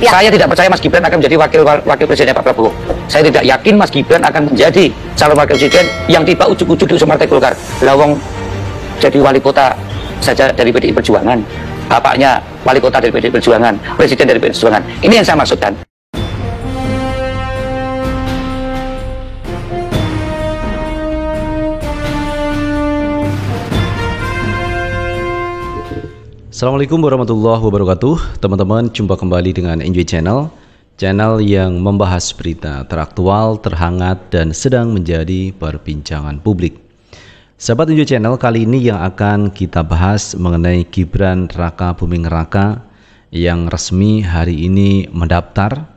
Ya. Saya tidak percaya Mas Gibran akan menjadi wakil presidennya Pak Prabowo. Saya tidak yakin Mas Gibran akan menjadi calon wakil presiden yang tiba ujuk-ujuk diusung Partai Golkar. Lawang jadi wali kota saja dari PDI Perjuangan, bapaknya wali kota dari PDI Perjuangan, presiden dari PDI Perjuangan. Ini yang saya maksudkan. Assalamualaikum warahmatullahi wabarakatuh. Teman-teman, jumpa kembali dengan Enjoy Channel, channel yang membahas berita teraktual, terhangat, dan sedang menjadi perbincangan publik. Sahabat Enjoy Channel, kali ini yang akan kita bahas mengenai Gibran Raka Buming Raka yang resmi hari ini mendaftar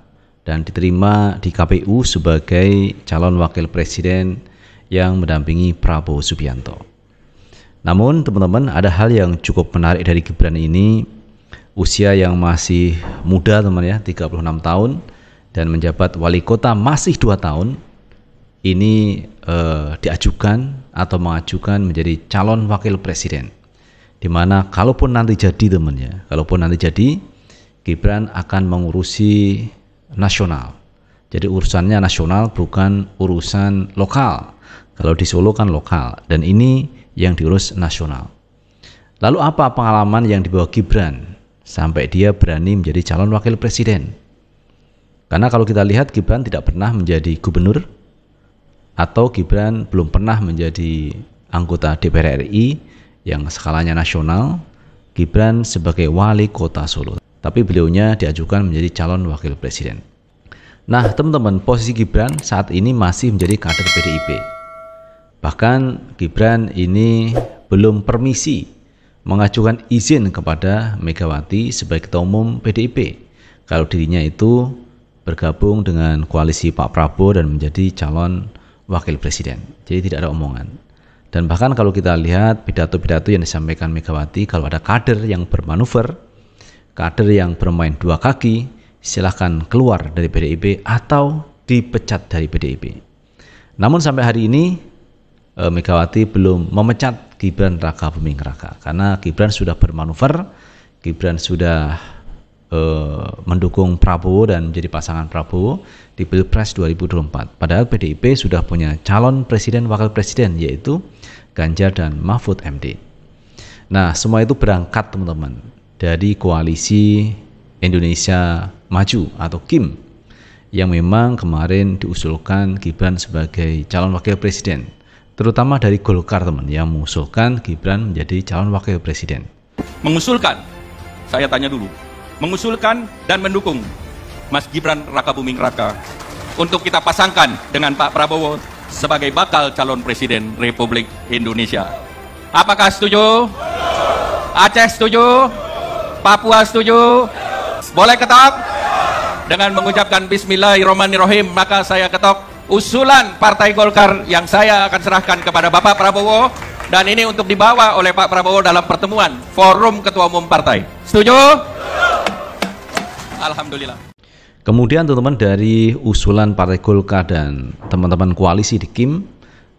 dan diterima di KPU sebagai calon wakil presiden yang mendampingi Prabowo Subianto. Namun teman-teman, ada hal yang cukup menarik dari Gibran ini. Usia yang masih muda teman ya, 36 tahun, dan menjabat wali kota masih 2 tahun. Ini diajukan atau mengajukan menjadi calon wakil presiden. Dimana kalaupun nanti jadi teman ya, kalaupun nanti jadi, Gibran akan mengurusi nasional. Jadi urusannya nasional, bukan urusan lokal. Kalau di Solo kan lokal, dan ini yang diurus nasional. Lalu apa pengalaman yang dibawa Gibran sampai dia berani menjadi calon wakil presiden? Karena kalau kita lihat, Gibran tidak pernah menjadi gubernur, atau Gibran belum pernah menjadi anggota DPR RI yang skalanya nasional. Gibran sebagai wali kota Solo, tapi beliaunya diajukan menjadi calon wakil presiden. Nah teman-teman, posisi Gibran saat ini masih menjadi kader PDIP. Bahkan Gibran ini belum permisi mengajukan izin kepada Megawati sebagai ketua umum PDIP kalau dirinya itu bergabung dengan koalisi Pak Prabowo dan menjadi calon wakil presiden. Jadi tidak ada omongan. Dan bahkan kalau kita lihat pidato-pidato yang disampaikan Megawati, kalau ada kader yang bermanuver, kader yang bermain dua kaki, silahkan keluar dari PDIP atau dipecat dari PDIP. Namun sampai hari ini Megawati belum memecat Gibran Raka Buming Raka karena Gibran sudah bermanuver, Gibran sudah mendukung Prabowo dan menjadi pasangan Prabowo di Pilpres 2024. Padahal PDIP sudah punya calon presiden wakil presiden, yaitu Ganjar dan Mahfud MD. Nah, semua itu berangkat teman-teman dari koalisi Indonesia Maju atau KIM yang memang kemarin diusulkan Gibran sebagai calon wakil presiden, terutama dari Golkar teman yang mengusulkan Gibran menjadi calon wakil presiden. Mengusulkan, saya tanya dulu, mengusulkan dan mendukung Mas Gibran Raka Buming Raka untuk kita pasangkan dengan Pak Prabowo sebagai bakal calon presiden Republik Indonesia. Apakah setuju? Aceh setuju? Papua setuju? Boleh ketok? Dengan mengucapkan Bismillahirrahmanirrahim, maka saya ketok usulan Partai Golkar yang saya akan serahkan kepada Bapak Prabowo, dan ini untuk dibawa oleh Pak Prabowo dalam pertemuan forum ketua umum partai. Setuju? Alhamdulillah. Kemudian teman-teman, dari usulan Partai Golkar dan teman-teman koalisi di KIM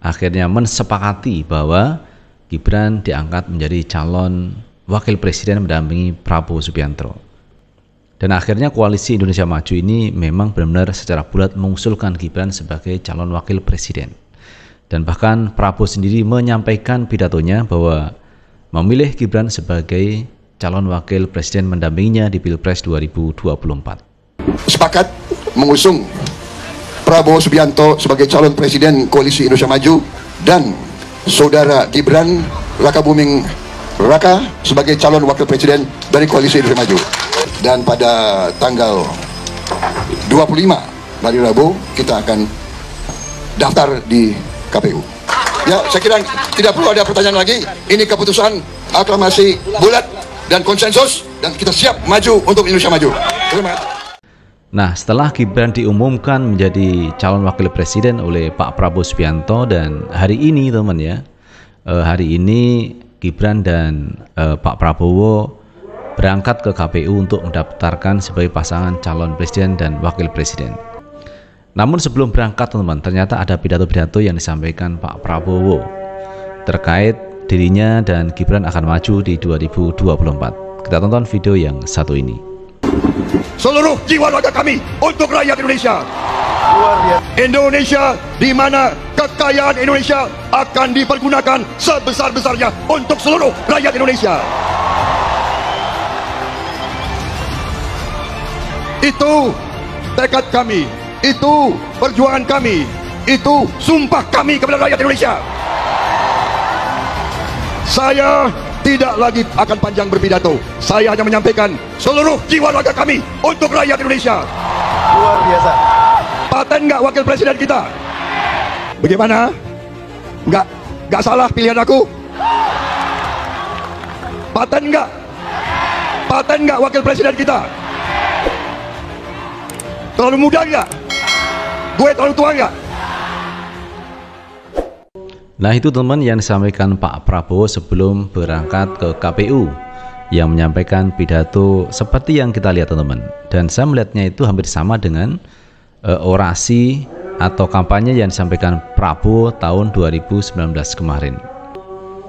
akhirnya mensepakati bahwa Gibran diangkat menjadi calon wakil presiden mendampingi Prabowo Subianto. Dan akhirnya koalisi Indonesia Maju ini memang benar-benar secara bulat mengusulkan Gibran sebagai calon wakil presiden. Dan bahkan Prabowo sendiri menyampaikan pidatonya bahwa memilih Gibran sebagai calon wakil presiden mendampinginya di Pilpres 2024. Sepakat mengusung Prabowo Subianto sebagai calon presiden koalisi Indonesia Maju dan saudara Gibran Raka Buming Raka sebagai calon wakil presiden dari koalisi Indonesia Maju. Dan pada tanggal 25 hari Rabu kita akan daftar di KPU. Ya, saya kira tidak perlu ada pertanyaan lagi. Ini keputusan aklamasi bulat dan konsensus, dan kita siap maju untuk Indonesia Maju. Terima kasih. Nah, setelah Gibran diumumkan menjadi calon wakil presiden oleh Pak Prabowo Subianto, dan hari ini teman ya, hari ini Gibran dan Pak Prabowo berangkat ke KPU untuk mendaftarkan sebagai pasangan calon presiden dan wakil presiden. Namun sebelum berangkat teman-teman, ternyata ada pidato-pidato yang disampaikan Pak Prabowo terkait dirinya dan Gibran akan maju di 2024. Kita tonton video yang satu ini. seluruh jiwa raga kami untuk rakyat Indonesia. Indonesia di mana kekayaan Indonesia akan dipergunakan sebesar-besarnya untuk seluruh rakyat Indonesia. Itu tekad kami, itu perjuangan kami, itu sumpah kami kepada rakyat Indonesia. Saya tidak lagi akan panjang berpidato. Saya hanya menyampaikan seluruh jiwa raga kami untuk rakyat Indonesia. Luar biasa. Paten nggak wakil presiden kita? Bagaimana? Nggak salah pilihan aku? Paten nggak? Paten nggak wakil presiden kita? Terlalu muda nggak? Gue terlalu tua nggak? Nah, itu teman yang disampaikan Pak Prabowo sebelum berangkat ke KPU, yang menyampaikan pidato seperti yang kita lihat teman-teman. Dan saya melihatnya itu hampir sama dengan orasi atau kampanye yang disampaikan Prabowo tahun 2019 kemarin,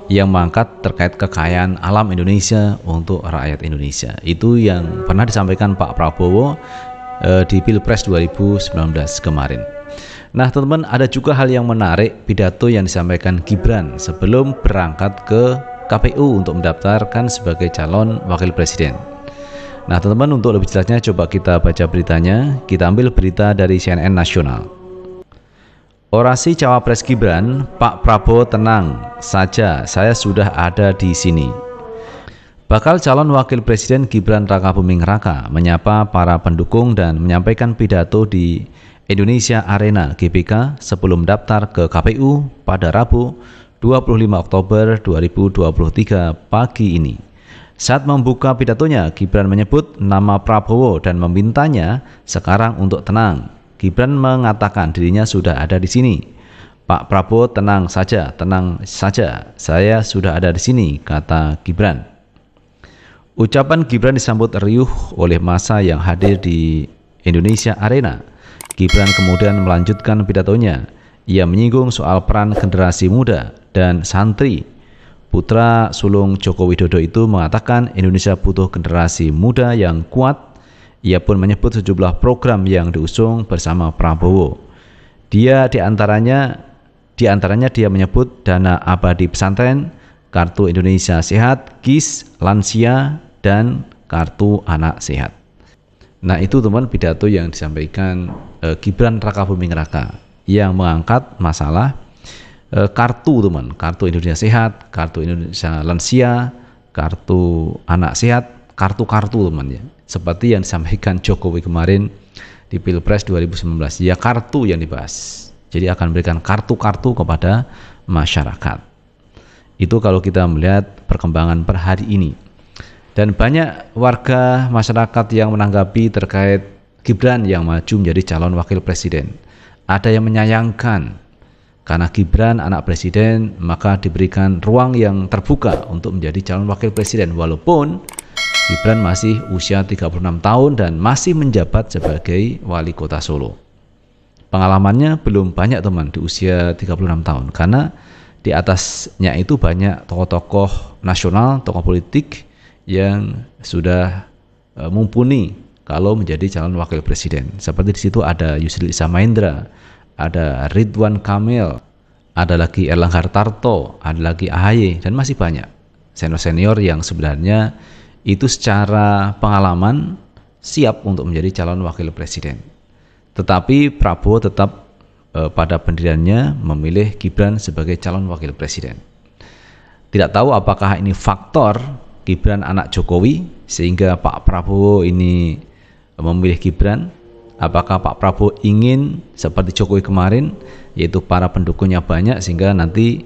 yang mengangkat terkait kekayaan alam Indonesia untuk rakyat Indonesia. Itu yang pernah disampaikan Pak Prabowo di Pilpres 2019 kemarin. Nah teman-teman, ada juga hal yang menarik pidato yang disampaikan Gibran sebelum berangkat ke KPU untuk mendaftarkan sebagai calon wakil presiden. Nah teman-teman, untuk lebih jelasnya coba kita baca beritanya. Kita ambil berita dari CNN Nasional. Orasi Cawapres Gibran, Pak Prabowo tenang saja, saya sudah ada di sini. Bakal calon wakil presiden Gibran Rakabuming Raka menyapa para pendukung dan menyampaikan pidato di Indonesia Arena GBK sebelum daftar ke KPU pada Rabu 25 Oktober 2023 pagi ini. Saat membuka pidatonya, Gibran menyebut nama Prabowo dan memintanya sekarang untuk tenang. Gibran mengatakan dirinya sudah ada di sini. Pak Prabowo tenang saja, saya sudah ada di sini, kata Gibran. Ucapan Gibran disambut riuh oleh massa yang hadir di Indonesia Arena. Gibran kemudian melanjutkan pidatonya. Ia menyinggung soal peran generasi muda dan santri. Putra sulung Joko Widodo itu mengatakan Indonesia butuh generasi muda yang kuat. Ia pun menyebut sejumlah program yang diusung bersama Prabowo. Diantaranya dia menyebut dana abadi pesantren, kartu Indonesia Sehat, KIS, lansia, dan kartu anak sehat. Nah itu teman pidato yang disampaikan Gibran Rakabuming Raka yang mengangkat masalah kartu teman, kartu Indonesia Sehat, kartu Indonesia Lansia, kartu anak sehat, kartu-kartu teman ya. Seperti yang disampaikan Jokowi kemarin di Pilpres 2019, ya kartu yang dibahas. Jadi akan memberikan kartu-kartu kepada masyarakat. Itu kalau kita melihat perkembangan per hari ini. Dan banyak warga masyarakat yang menanggapi terkait Gibran yang maju menjadi calon wakil presiden. Ada yang menyayangkan karena Gibran anak presiden, maka diberikan ruang yang terbuka untuk menjadi calon wakil presiden. Walaupun Gibran masih usia 36 tahun dan masih menjabat sebagai wali kota Solo. Pengalamannya belum banyak teman di usia 36 tahun. Karena di atasnya itu banyak tokoh-tokoh nasional, tokoh politik yang sudah mumpuni kalau menjadi calon wakil presiden. Seperti di situ ada Yusril Iza Mahendra, ada Ridwan Kamil, ada lagi Erlangga Hartarto, ada lagi AHY, dan masih banyak senior-senior yang sebenarnya itu secara pengalaman siap untuk menjadi calon wakil presiden. Tetapi Prabowo tetap pada pendiriannya memilih Gibran sebagai calon wakil presiden. Tidak tahu apakah ini faktor Gibran anak Jokowi sehingga Pak Prabowo ini memilih Gibran. Apakah Pak Prabowo ingin seperti Jokowi kemarin, yaitu para pendukungnya banyak sehingga nanti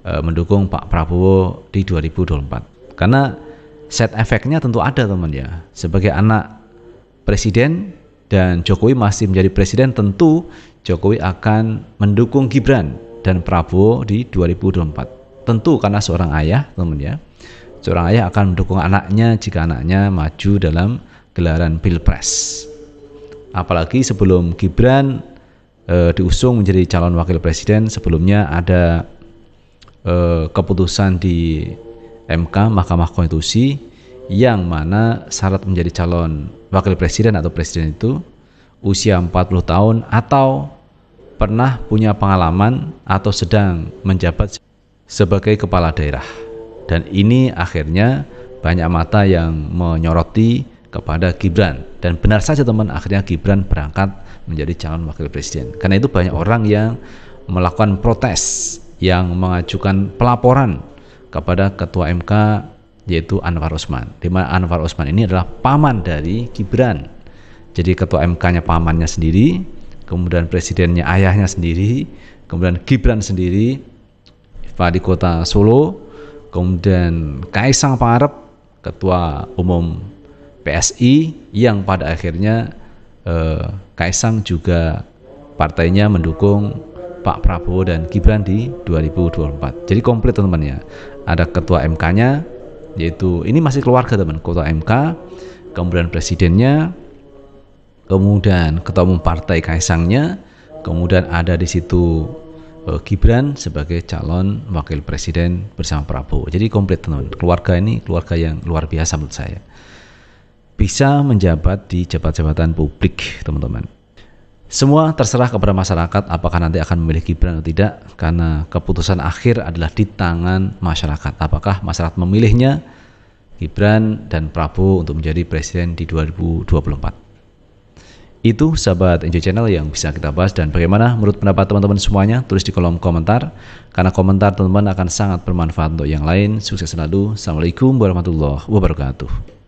mendukung Pak Prabowo di 2024. Karena set efeknya tentu ada teman ya. Sebagai anak presiden dan Jokowi masih menjadi presiden, tentu Jokowi akan mendukung Gibran dan Prabowo di 2024. Tentu karena seorang ayah teman ya. Seorang ayah akan mendukung anaknya jika anaknya maju dalam gelaran Pilpres. Apalagi sebelum Gibran diusung menjadi calon wakil presiden, sebelumnya ada keputusan di MK, Mahkamah Konstitusi, yang mana syarat menjadi calon wakil presiden atau presiden itu usia 40 tahun atau pernah punya pengalaman atau sedang menjabat sebagai kepala daerah. Dan ini akhirnya banyak mata yang menyoroti kepada Gibran, dan benar saja teman, akhirnya Gibran berangkat menjadi calon wakil presiden. Karena itu banyak orang yang melakukan protes, yang mengajukan pelaporan kepada Ketua MK yaitu Anwar Usman, di mana Anwar Usman ini adalah paman dari Gibran. Jadi Ketua MK-nya pamannya sendiri, kemudian presidennya ayahnya sendiri, kemudian Gibran sendiri, Wali Kota Solo, kemudian Kaisang Pangarep, Ketua Umum PSI, yang pada akhirnya Kaisang juga partainya mendukung Pak Prabowo dan Gibran di 2024. Jadi komplit teman-teman ya. Ada Ketua MK-nya, yaitu ini masih keluarga teman, Ketua MK, kemudian presidennya, kemudian Ketua Umum Partai Kaisangnya, kemudian ada di situ Gibran sebagai calon wakil presiden bersama Prabowo. Jadi komplit teman-teman. Keluarga ini keluarga yang luar biasa menurut saya. Bisa menjabat di jabatan-jabatan publik, teman-teman. Semua terserah kepada masyarakat apakah nanti akan memilih Gibran atau tidak, karena keputusan akhir adalah di tangan masyarakat. Apakah masyarakat memilihnya Gibran dan Prabowo untuk menjadi presiden di 2024. Itu sahabat Enjoy Channel yang bisa kita bahas, dan bagaimana menurut pendapat teman-teman semuanya, tulis di kolom komentar, karena komentar teman-teman akan sangat bermanfaat untuk yang lain. Sukses selalu. Assalamualaikum warahmatullahi wabarakatuh.